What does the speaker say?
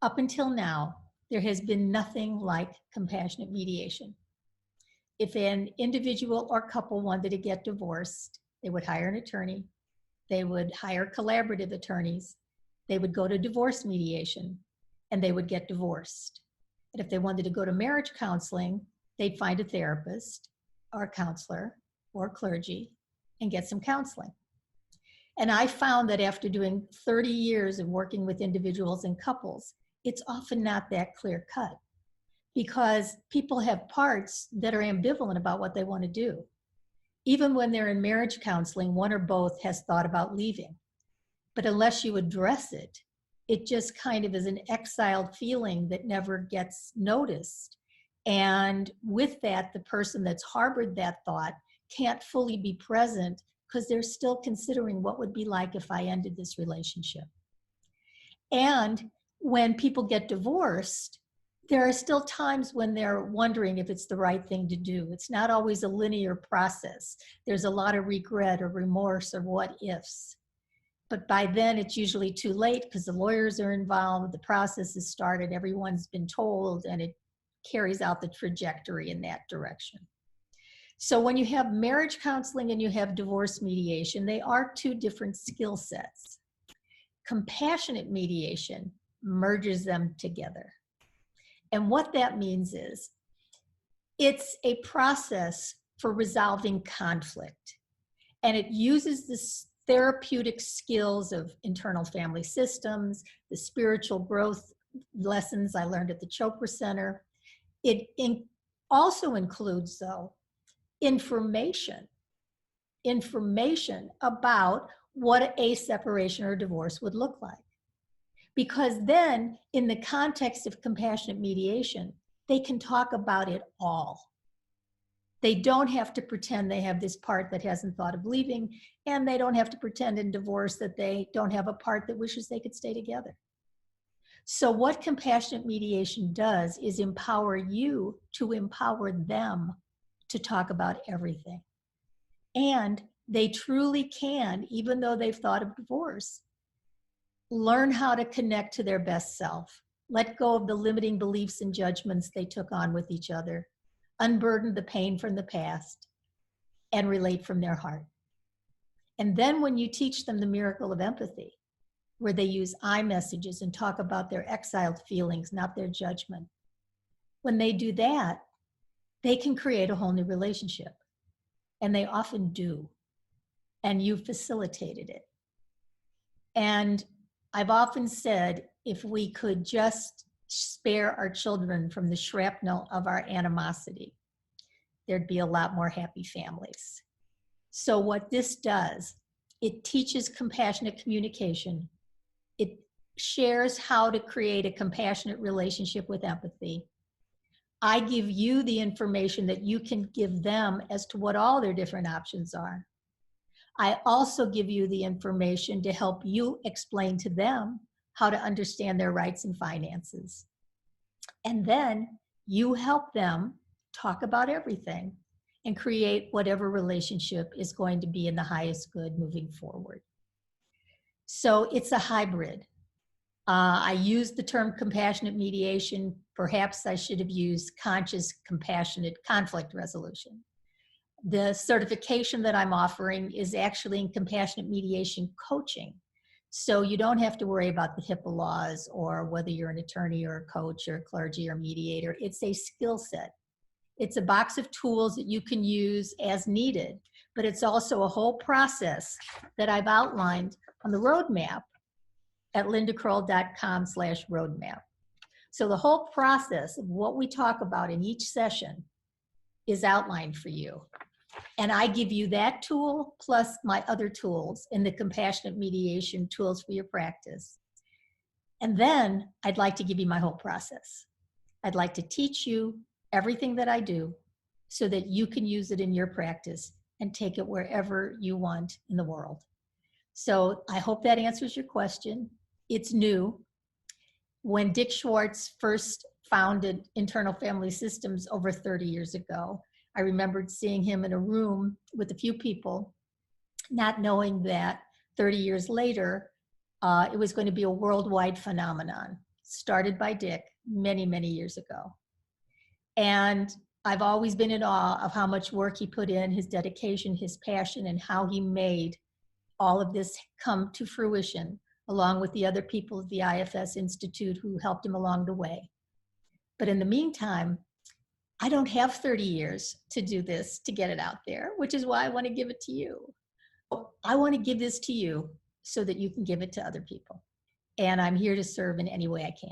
Up until now, there has been nothing like compassionate mediation. If an individual or couple wanted to get divorced, they would hire an attorney, they would hire collaborative attorneys, they would go to divorce mediation, and they would get divorced. And if they wanted to go to marriage counseling, they'd find a therapist or a counselor or clergy and get some counseling. And I found that after doing 30 years of working with individuals and couples, it's often not that clear cut, because people have parts that are ambivalent about what they want to do. Even when they're in marriage counseling, one or both has thought about leaving. But unless you address it, it just kind of is an exiled feeling that never gets noticed. And with that, the person that's harbored that thought can't fully be present because they're still considering what would be like if I ended this relationship. And when people get divorced, there are still times when they're wondering if it's the right thing to do. It's not always a linear process. There's a lot of regret or remorse or what ifs. But by then it's usually too late because the lawyers are involved, the process has started, everyone's been told, and it carries out the trajectory in that direction. So when you have marriage counseling and you have divorce mediation, they are two different skill sets. Compassionate mediation merges them together. And what that means is it's a process for resolving conflict. And it uses the therapeutic skills of internal family systems, the spiritual growth lessons I learned at the Chopra Center. It also includes, though, information about what a separation or divorce would look like. Because then, in the context of compassionate mediation, they can talk about it all. They don't have to pretend they have this part that hasn't thought of leaving, and they don't have to pretend in divorce that they don't have a part that wishes they could stay together. So what compassionate mediation does is empower you to empower them to talk about everything. And they truly can, even though they've thought of divorce, learn how to connect to their best self, let go of the limiting beliefs and judgments they took on with each other, unburden the pain from the past, and relate from their heart. And then when you teach them the miracle of empathy, where they use I messages and talk about their exiled feelings, not their judgment, when they do that, they can create a whole new relationship. And they often do. And you facilitated it. And I've often said, if we could just spare our children from the shrapnel of our animosity, there'd be a lot more happy families. So what this does, it teaches compassionate communication. It shares how to create a compassionate relationship with empathy. I give you the information that you can give them as to what all their different options are. I also give you the information to help you explain to them how to understand their rights and finances. And then you help them talk about everything and create whatever relationship is going to be in the highest good moving forward. So it's a hybrid. I used the term compassionate mediation. Perhaps I should have used conscious, compassionate conflict resolution. The certification that I'm offering is actually in compassionate mediation coaching. So you don't have to worry about the HIPAA laws or whether you're an attorney or a coach or a clergy or mediator. It's a skill set. It's a box of tools that you can use as needed, but it's also a whole process that I've outlined on the roadmap at lindakroll.com/roadmap. So the whole process of what we talk about in each session is outlined for you. And I give you that tool plus my other tools in the compassionate mediation tools for your practice. And then I'd like to give you my whole process. I'd like to teach you everything that I do so that you can use it in your practice and take it wherever you want in the world. So I hope that answers your question. It's new. When Dick Schwartz first founded Internal Family Systems over 30 years ago, I remembered seeing him in a room with a few people, not knowing that 30 years later, it was going to be a worldwide phenomenon. started by Dick many, many years ago. And I've always been in awe of how much work he put in, his dedication, his passion, and how he made all of this come to fruition, along with the other people at the IFS Institute who helped him along the way. But in the meantime, I don't have 30 years to do this, to get it out there, which is why I want to give it to you. I want to give this to you so that you can give it to other people. And I'm here to serve in any way I can.